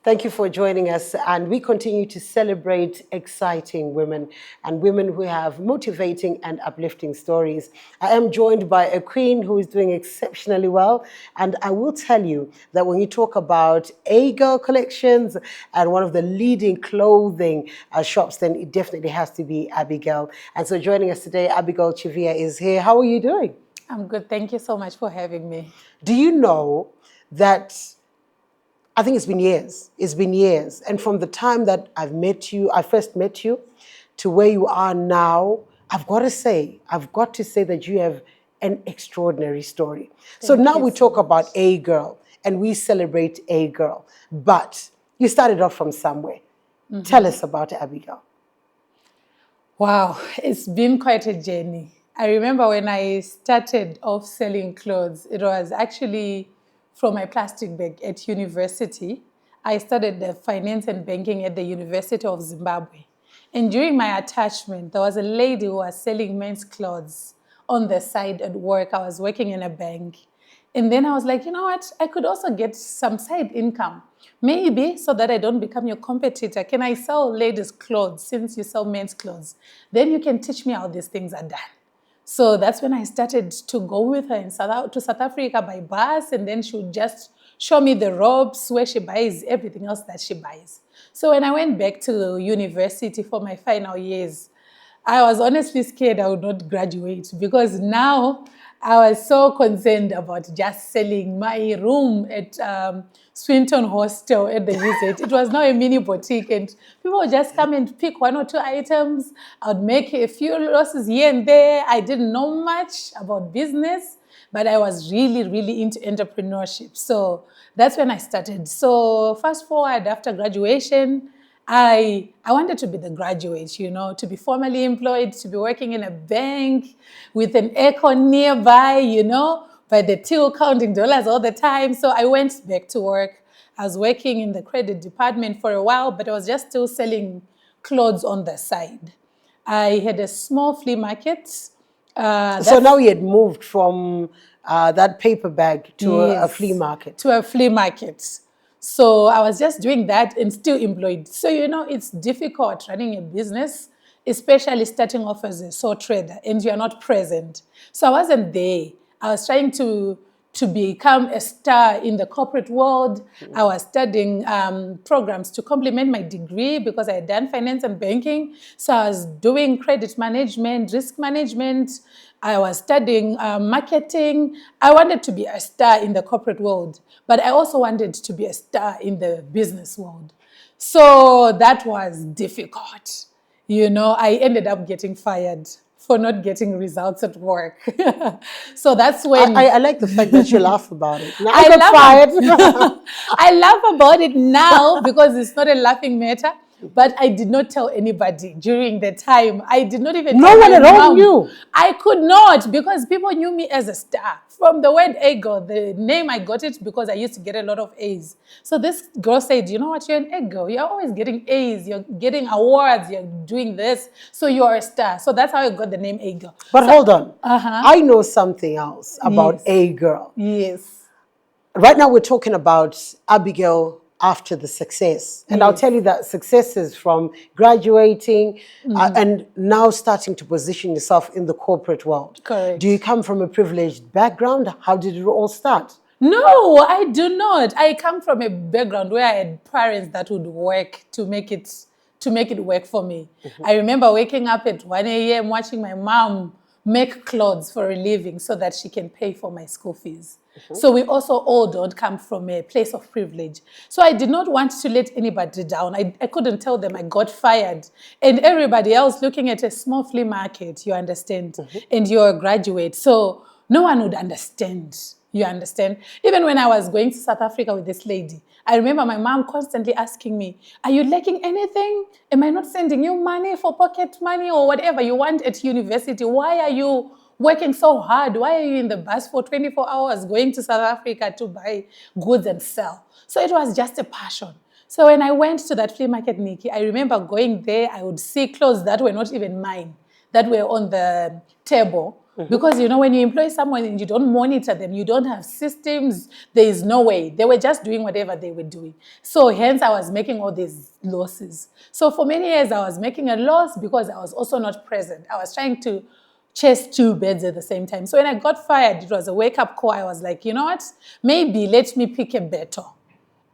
Thank you for joining us, and we continue to celebrate exciting women and women who have motivating and uplifting stories. I am joined by a queen who is doing exceptionally well, and I will tell you that when you talk about A-Girl collections and one of the leading clothing shops, then it definitely has to be Abigail. And so joining us today, Abigail Chiviya is here. How are you doing? I'm good. Thank you so much for having me. Do you know that I think it's been years. It's been years. And from the time that I first met you, to where you are now, I've got to say that you have an extraordinary story. So Thank now you we so talk about much. A-Girl and we celebrate A-Girl. But you started off from somewhere. Tell us about Abigail. Wow, it's been quite a journey. I remember when I started off selling clothes, it was actually from my plastic bag at university. I studied the finance and banking at the University of Zimbabwe. And during my attachment, there was a lady who was selling men's clothes on the side at work. I was working in a bank. And then I was like, you know what? I could also get some side income. Maybe so that I don't become your competitor. Can I sell ladies' clothes since you sell men's clothes? Then you can teach me how these things are done. So that's when I started to go with her to South Africa by bus, and then she would just show me the ropes where she buys everything else that she buys. So when I went back to university for my final years, I was honestly scared I would not graduate because now I was so concerned about just selling my room at Swinton Hostel at the UZ. It was now a mini boutique, and people would just come and pick one or two items. I would make a few losses here and there. I didn't know much about business, but I was really, really into entrepreneurship. So that's when I started. So fast forward after graduation, I wanted to be the graduate, to be formally employed, to be working in a bank with an aircon nearby, by the till counting dollars all the time. So I went back to work. I was working in the credit department for a while, but I was just still selling clothes on the side. I had a small flea market. So now you had moved from that paper bag to a Yes, flea market. to a flea market. So I was just doing that and still employed. So, it's difficult running a business, especially starting off as a sole trader and you're not present. So I wasn't there. I was trying to become a star in the corporate world. I was studying programs to complement my degree because I had done finance and banking. So I was doing credit management, risk management. I was studying marketing. I wanted to be a star in the corporate world, but I also wanted to be a star in the business world. So that was difficult. I ended up getting fired for not getting results at work. So that's when I like the fact that you laugh about it. Now, I I got fired. I laugh about it now because it's not a laughing matter. But I did not tell anybody during the time. I did not even No tell one my at all mom. knew. I could not because people knew me as a star. From the word A-Girl, the name I got it because I used to get a lot of A's. So this girl said, you know what, you're an A-Girl. You're always getting A's. You're getting awards. You're doing this. So you're a star. So that's how I got the name A-Girl. But So, hold on. I know something else about yes. A-Girl. Yes. Right now we're talking about Abigail after the success. And I'll Yes. tell you that success is from graduating and now starting to position yourself in the corporate world. Correct. Do you come from a privileged background? How did it all start? No, I do not. I come from a background where I had parents that would work to make it work for me. I remember waking up at 1 a.m. watching my mom make clothes for a living so that she can pay for my school fees. So we also all don't come from a place of privilege. So I did not want to let anybody down. I couldn't tell them I got fired. And everybody else looking at a small flea market, you understand, and you're a graduate. So no one would understand. You understand? Even when I was going to South Africa with this lady, I remember my mom constantly asking me, are you lacking anything? Am I not sending you money for pocket money or whatever you want at university? Why are you working so hard? Why are you in the bus for 24 hours going to South Africa to buy goods and sell? So it was just a passion. So when I went to that flea market, Nikki, I remember going there, I would see clothes that were not even mine, that were on the table. Because, you know, when you employ someone and you don't monitor them, you don't have systems, there is no way. They were just doing whatever they were doing. So hence I was making all these losses. So for many years I was making a loss because I was also not present. I was trying to chase two birds at the same time. So when I got fired, it was a wake-up call. I was like, you know what? Maybe let me pick a better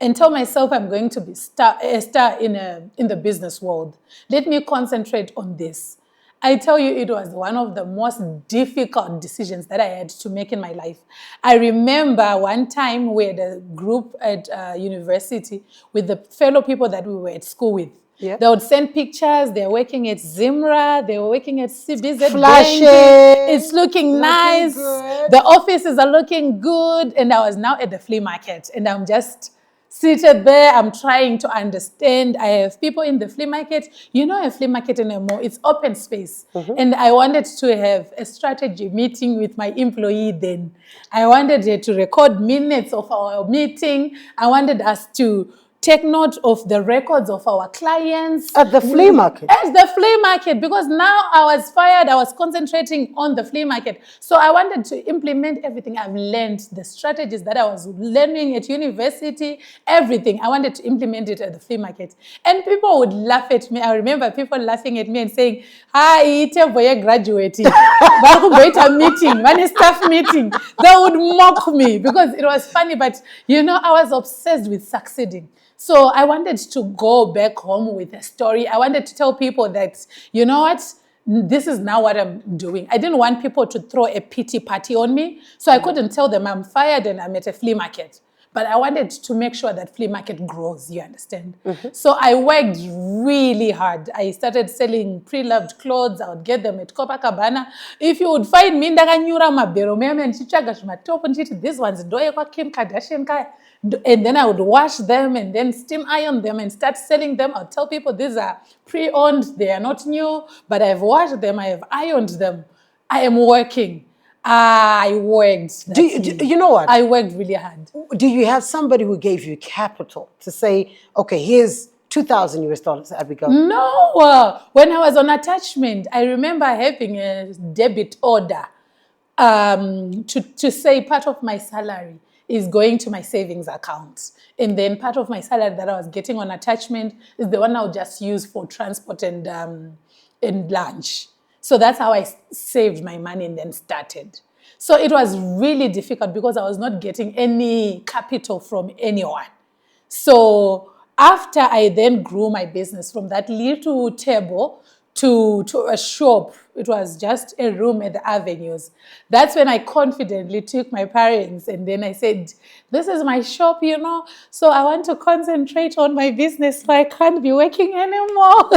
and tell myself I'm going to be a star in the business world. Let me concentrate on this. I tell you, it was one of the most difficult decisions that I had to make in my life. I remember one time we had a group at university with the fellow people that we were at school with. Yeah. They would send pictures. They're working at Zimra. They were working at CBZ. Flashing. It's looking nice. Good. The offices are looking good. And I was now at the flea market. And I'm just seated there. I'm trying to understand. I have people in the flea market. You know, a flea market in a mall, it's open space. And I wanted to have a strategy meeting with my employee then. I wanted her to record minutes of our meeting. I wanted us to take note of the records of our clients. At the flea market? At the flea market, because now I was fired, I was concentrating on the flea market. So I wanted to implement everything I've learned, the strategies that I was learning at university, everything. I wanted to implement it at the flea market. And people would laugh at me. I remember people laughing at me and saying, hi, Itevoye graduating. A meeting, one staff meeting. They would mock me because it was funny, but you know, I was obsessed with succeeding. So I wanted to go back home with a story. I wanted to tell people that, you know what, this is now what I'm doing. I didn't want people to throw a pity party on me. So I couldn't tell them I'm fired and I'm at a flea market. But I wanted to make sure that flea market grows, you understand? So I worked really hard. I started selling pre-loved clothes. I would get them at Copacabana. If you would find me, this one's Kim Kardashian. And then I would wash them and then steam iron them and start selling them. I'll tell people these are pre-owned, they are not new, but I've washed them, I have ironed them. I am working. I worked. Do you know what? I worked really hard. Do you have somebody who gave you capital to say, okay, here's $2,000 US, Abigail? No. When I was on attachment, I remember having a debit order to say part of my salary is going to my savings account. And then part of my salary that I was getting on attachment is the one I would just use for transport and lunch. So that's how I saved my money and then started. So it was really difficult because I was not getting any capital from anyone. So after I then grew my business from that little table to a shop, it was just a room at the avenues. That's when I confidently took my parents and then I said, this is my shop, you know, so I want to concentrate on my business so I can't be working anymore.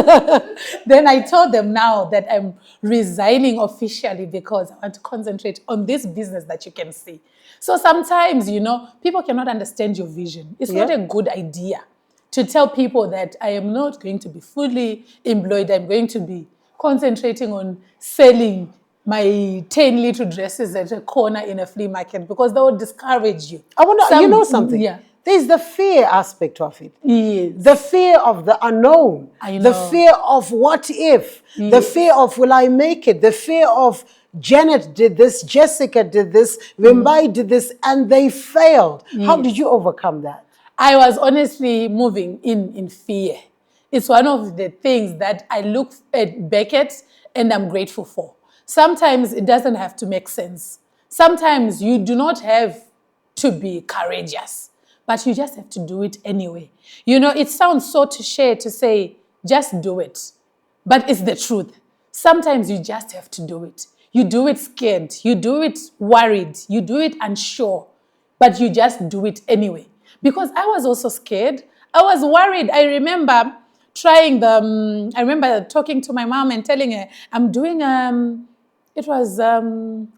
Then I told them now that I'm resigning officially because I want to concentrate on this business that you can see. So sometimes, you know, people cannot understand your vision. It's not a good idea to tell people that I am not going to be fully employed. I'm going to be concentrating on selling my 10 little dresses at a corner in a flea market because they will discourage you. I wonder, you know something? Yeah. There's the fear aspect of it. Yes. The fear of the unknown. I know. The fear of what if. Yes. The fear of will I make it. The fear of Janet did this, Jessica did this, Wimbai did this, and they failed. How did you overcome that? I was honestly moving in fear. It's one of the things that I look back at and I'm grateful for. Sometimes it doesn't have to make sense. Sometimes you do not have to be courageous, but you just have to do it anyway. You know, it sounds so touché to say, just do it. But it's the truth. Sometimes you just have to do it. You do it scared. You do it worried. You do it unsure. But you just do it anyway. Because I was also scared. I was worried. I remember I remember talking to my mom and telling her, I'm doing, it was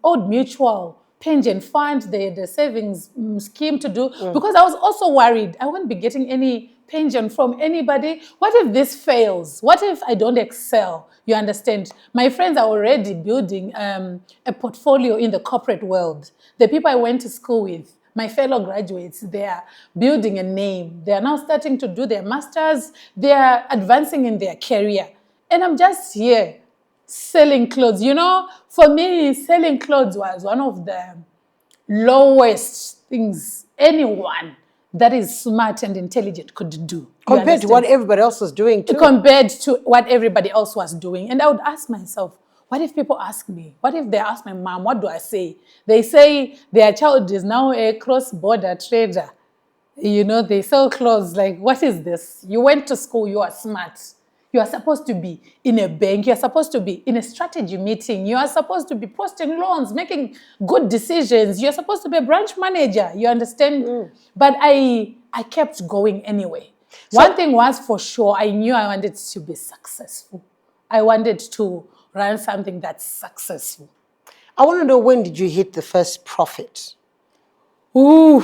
Old Mutual pension fund, the savings scheme to do. Because I was also worried. I wouldn't be getting any pension from anybody. What if this fails? What if I don't excel? You understand? My friends are already building a portfolio in the corporate world. The people I went to school with, my fellow graduates, they are building a name. They are now starting to do their masters. They are advancing in their career. And I'm just here selling clothes. You know, for me, selling clothes was one of the lowest things anyone that is smart and intelligent could do. Compared to what everybody else was doing too. Compared to what everybody else was doing. And I would ask myself, what if people ask me? What if they ask my mom? What do I say? They say their child is now a cross-border trader. You know, they sell clothes. Like, what is this? You went to school, you are smart. You are supposed to be in a bank. You are supposed to be in a strategy meeting. You are supposed to be posting loans, making good decisions. You are supposed to be a branch manager. You understand? But I kept going anyway. One thing was for sure, I knew I wanted to be successful. I wanted to run something that's successful. I want to know, when did you hit the first profit? Ooh,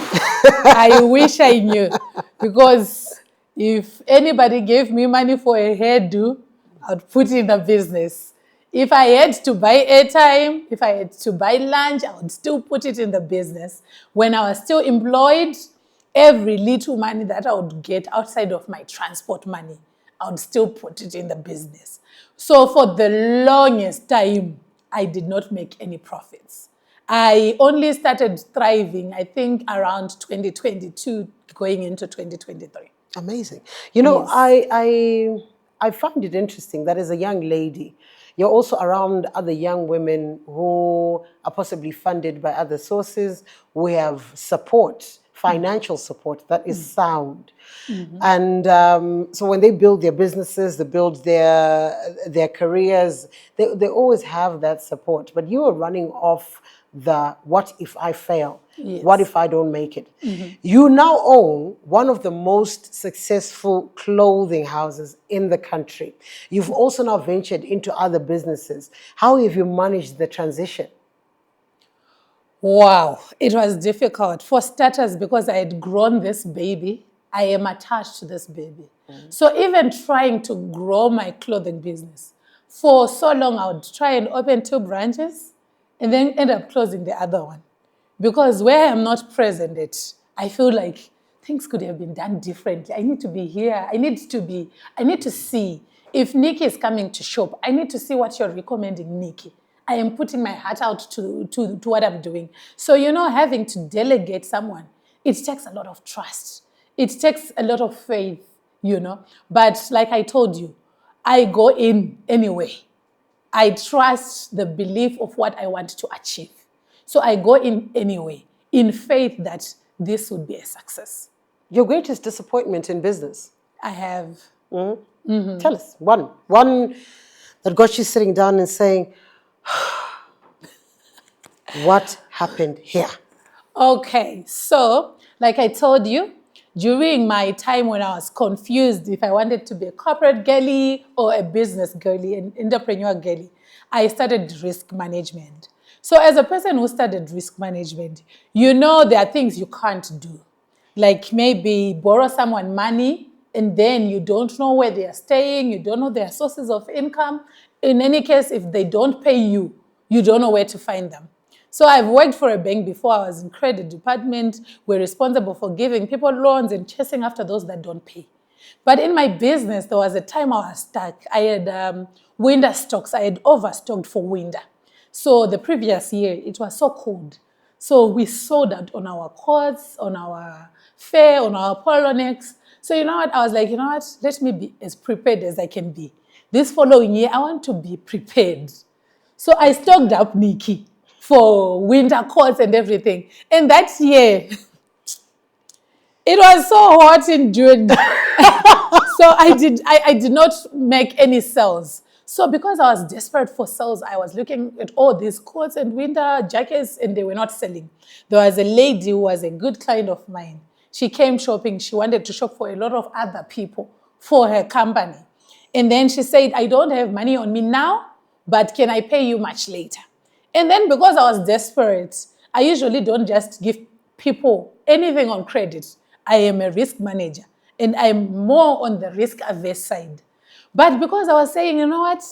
I wish I knew. Because if anybody gave me money for a hairdo, I'd put it in a business. If I had to buy airtime, if I had to buy lunch, I would still put it in the business. When I was still employed, every little money that I would get outside of my transport money, I would still put it in the business. So for the longest time, I did not make any profits. I only started thriving, I think, around 2022, going into 2023. Amazing. You know, Yes. I find it interesting that as a young lady, you're also around other young women who are possibly funded by other sources, who have support, financial support that is sound. And so when they build their businesses, they build their careers, they always have that support. But you are running off the what if I fail? Yes. What if I don't make it? You now own one of the most successful clothing houses in the country. You've also now ventured into other businesses. How have you managed the transition? Wow, it was difficult. For starters, because I had grown this baby, I am attached to this baby. So even trying to grow my clothing business, for so long I would try and open 2 branches and then end up closing the other one. Because where I'm not present at, I feel like things could have been done differently. I need to be here. I need to see. If Nikki is coming to shop, I need to see what you're recommending, Nikki. I am putting my heart out to what I'm doing. So, you know, having to delegate someone, it takes a lot of trust. It takes a lot of faith, you know. But like I told you, I go in anyway. I trust the belief of what I want to achieve. So I go in anyway, in faith that this would be a success. Your greatest disappointment in business? I have. Tell us one that got you sitting down and saying, what happened here? Okay, so like I told you, during my time when I was confused if I wanted to be a corporate girly or a business girly, an entrepreneur girly, I studied risk management. So as a person who studied risk management, you know there are things you can't do. Like maybe borrow someone money and then you don't know where they are staying, you don't know their sources of income. In any case, if they don't pay you, you don't know where to find them. So I've worked for a bank before. I was in credit department. We're responsible for giving people loans and chasing after those that don't pay. But in my business, there was a time I was stuck. I had winter stocks. I had overstocked for winter. So the previous year, it was so cold. So we sold out on our coats, on our fair, on our polo necks. So you know what? I was like, you know what? Let me be as prepared as I can be. This following year, I want to be prepared. So I stocked up, Nikki, for winter coats and everything. And that year, it was so hot in June. So I did not make any sales. So because I was desperate for sales, I was looking at all these coats and winter jackets and they were not selling. There was a lady who was a good client of mine. She came shopping. She wanted to shop for a lot of other people for her company. And then she said, I don't have money on me now, but can I pay you much later? And then because I was desperate, I usually don't just give people anything on credit. I am a risk manager and I'm more on the risk averse side. But because I was saying, you know what,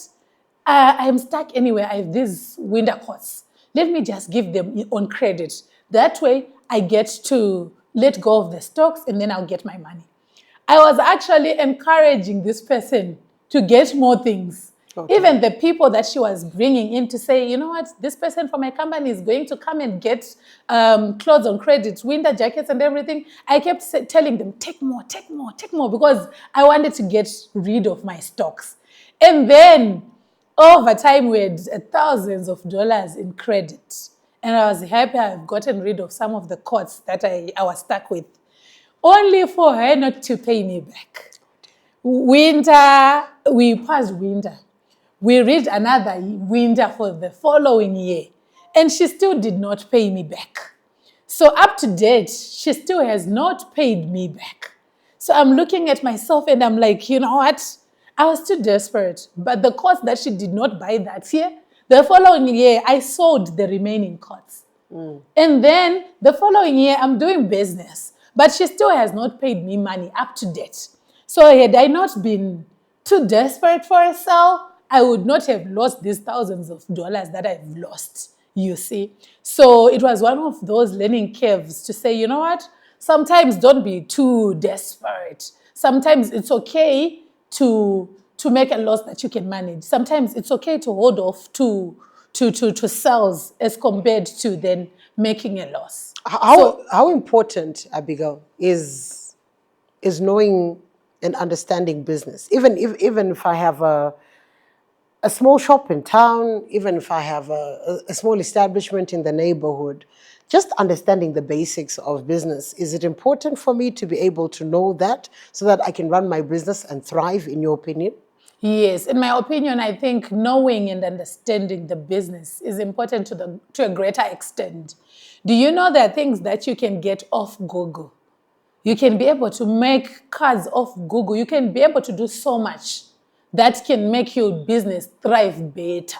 I'm stuck anyway. I have these winter coats. Let me just give them on credit. That way I get to let go of the stocks and then I'll get my money. I was actually encouraging this person to get more things. Okay. Even the people that she was bringing in to say, you know what, this person from my company is going to come and get clothes on credit, winter jackets and everything. I kept telling them, take more, take more, take more, because I wanted to get rid of my stocks. And then over time, we had thousands of dollars in credit. And I was happy I've gotten rid of some of the costs that I was stuck with, only for her not to pay me back. Winter, we passed winter. We reached another winter for the following year, and she still did not pay me back. So up to date, she still has not paid me back. So I'm looking at myself and I'm like, you know what? I was too desperate. But the course that she did not buy that year, the following year, I sold the remaining course. And then the following year, I'm doing business, but she still has not paid me money up to date. So had I not been too desperate for a sale, I would not have lost these thousands of dollars that I've lost, you see. So it was one of those learning curves to say, you know what? Sometimes don't be too desperate. Sometimes it's okay to make a loss that you can manage. Sometimes it's okay to hold off to sales as compared to then making a loss. How important, Abigail, is knowing and understanding business? Even if I have a small shop in town, even if I have a small establishment in the neighborhood, just understanding the basics of business. Is it important for me to be able to know that so that I can run my business and thrive, in your opinion? Yes, in my opinion, I think knowing and understanding the business is important to a greater extent. Do you know there are things that you can get off Google? You can be able to make cards off Google. You can be able to do so much that can make your business thrive better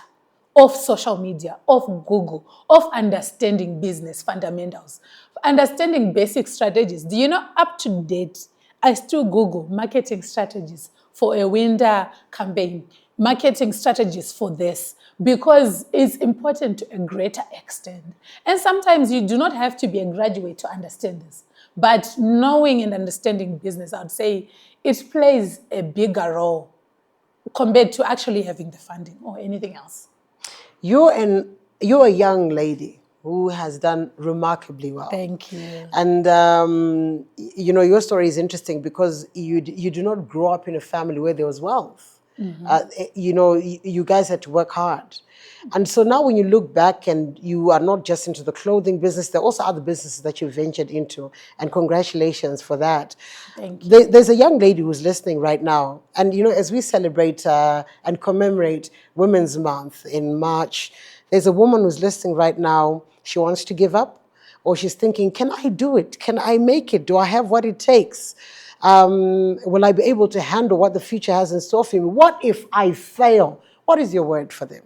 off social media, off Google, off understanding business fundamentals, understanding basic strategies. Do you know, up to date, I still Google marketing strategies for a winter campaign, marketing strategies for this, because it's important to a greater extent. And sometimes you do not have to be a graduate to understand this. But knowing and understanding business, I would say it plays a bigger role compared to actually having the funding or anything else. You're a young lady who has done remarkably well. Thank you. And you know, your story is interesting because you do not grow up in a family where there was wealth. You know, you guys had to work hard. And so now when you look back and you are not just into the clothing business, there are also other businesses that you ventured into. And congratulations for that. Thank you. There's a young lady who's listening right now. And, you know, as we celebrate and commemorate Women's Month in March, there's a woman who's listening right now. She wants to give up, or she's thinking, can I do it? Can I make it? Do I have what it takes? Will I be able to handle what the future has in store for me? What if I fail? What is your word for them?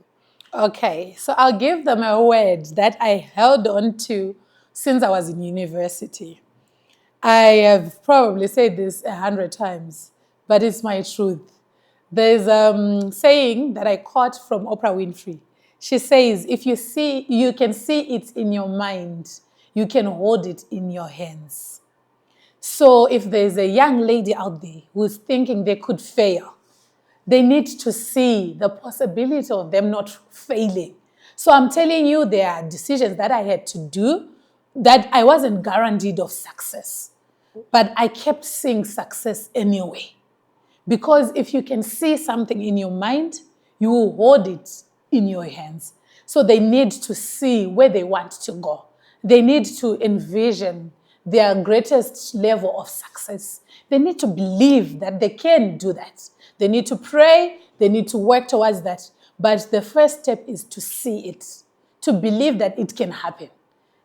Okay, so I'll give them a word that I held on to since I was in university. I have probably said this 100 times, but it's my truth. There's a saying that I caught from Oprah Winfrey. She says, if you can see it in your mind, you can hold it in your hands. So if there's a young lady out there who's thinking they could fail, they need to see the possibility of them not failing. So I'm telling you, there are decisions that I had to do that I wasn't guaranteed of success, but I kept seeing success anyway. Because if you can see something in your mind, you will hold it in your hands. So they need to see where they want to go. They need to envision their greatest level of success. They need to believe that they can do that. They need to pray. They need to work towards that. But the first step is to see it, to believe that it can happen.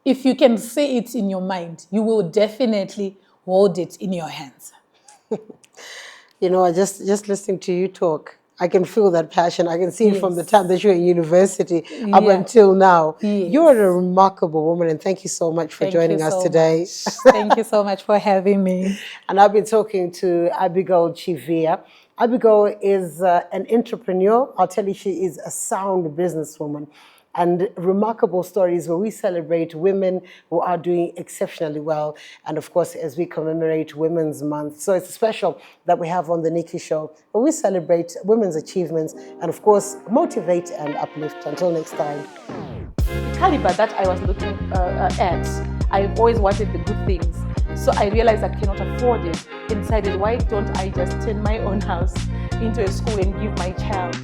If you can see it in your mind, you will definitely hold it in your hands. You know, just listening to you talk, I can feel that passion. I can see it from the time that you're in university up until now. Yes. You're a remarkable woman, and thank you so much for joining us today. Thank you so much for having me. And I've been talking to Abigail Chiviya. Abigail is an entrepreneur. I'll tell you, she is a sound businesswoman. and remarkable stories where we celebrate women who are doing exceptionally well. And of course, as we commemorate Women's Month. So it's special that we have on the Nikki Show, where we celebrate women's achievements and of course, motivate and uplift. Until next time. The caliber that I was looking at, I've always wanted the good things. So I realized I cannot afford it. And decided, why don't I just turn my own house into a school and give my child